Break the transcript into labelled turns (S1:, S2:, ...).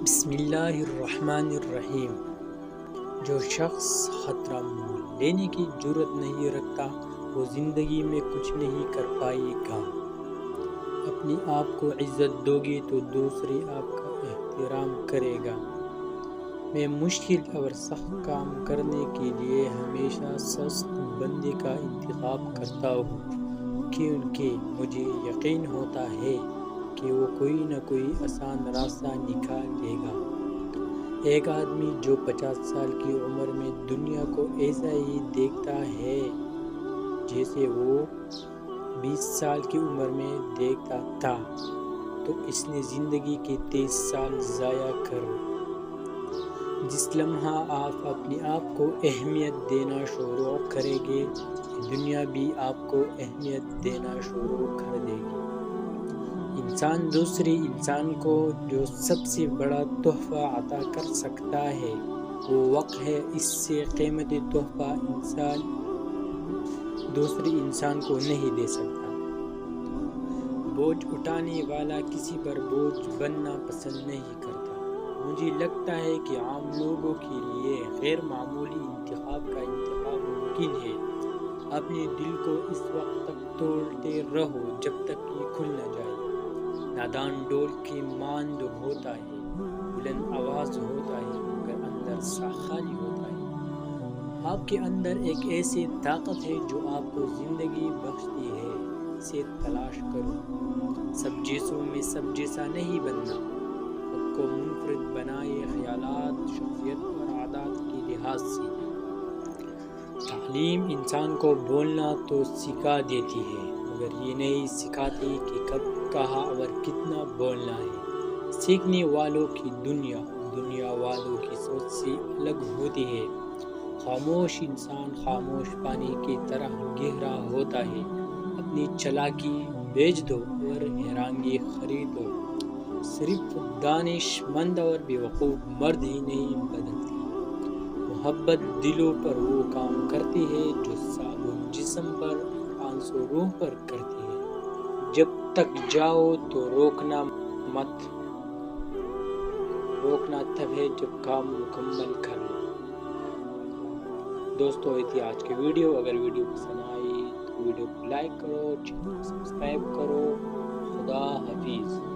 S1: بسم اللہ الرحمن الرحیم۔ جو شخص خطرہ مول لینے کی جرأت نہیں رکھتا وہ زندگی میں کچھ نہیں کر پائے گا۔ اپنی آپ کو عزت دو گے تو دوسرے آپ کا احترام کرے گا۔ میں مشکل اور سخت کام کرنے کے لیے ہمیشہ سست بندے کا انتخاب کرتا ہوں، کیونکہ مجھے یقین ہوتا ہے کہ وہ کوئی نہ کوئی آسان راستہ نکال لے گا۔ ایک آدمی جو 50 سال کی عمر میں دنیا کو ایسا ہی دیکھتا ہے جیسے وہ 20 سال کی عمر میں دیکھتا تھا، تو اس نے زندگی کے 23 سال ضائع کر۔ جس لمحہ آپ اپنے آپ کو اہمیت دینا شروع کریں گے، دنیا بھی آپ کو اہمیت دینا شروع کر دے گی۔ انسان دوسرے انسان کو جو سب سے بڑا تحفہ عطا کر سکتا ہے وہ وقت ہے۔ اس سے قیمتی تحفہ انسان دوسرے انسان کو نہیں دے سکتا۔ بوجھ اٹھانے والا کسی پر بوجھ بننا پسند نہیں کرتا۔ مجھے لگتا ہے کہ عام لوگوں کے لیے غیر معمولی انتخاب کا انتخاب ممکن ہے۔ اپنے دل کو اس وقت تک توڑتے رہو جب تک یہ کھل نہ جائے۔ نادان ڈول کے مانند ہوتا ہے، بلند آواز ہوتا ہے مگر اندر سا خالی ہوتا ہے۔ آپ کے اندر ایک ایسی طاقت ہے جو آپ کو زندگی بخشتی ہے، اسے تلاش کرو۔ سب جیسوں میں سب جیسا نہیں بننا۔ خود کو منفرد بنائے، خیالات، شخصیت اور عادات کے لحاظ سے۔ تعلیم انسان کو بولنا تو سکھا دیتی ہے مگر یہ نہیں سکھاتی کہ کب، کہاں اور کتنا بولنا ہے۔ سیکھنے والوں کی دنیا والوں کی سوچ سے الگ ہوتی ہے۔ خاموش انسان خاموش پانی کی طرح گہرا ہوتا ہے۔ اپنی چالاکی بیچ دو اور حیرانگی خرید لو۔ صرف دانش مند اور بیوقوف مرد ہی نہیں بدلتے۔ محبت دلوں پر وہ کام کرتی ہے جو صابن جسم پر اور آنسو روح پر کرتی ہے۔ جب تک جاؤ تو روکنا مت۔ روکنا تب ہے جب کام مکمل کر لو۔ دوستو، یہ تھی آج کی ویڈیو۔ اگر ویڈیو پسند آئی تو ویڈیو کو لائک کرو، چینل کو سبسکرائب کرو۔ خدا حافظ۔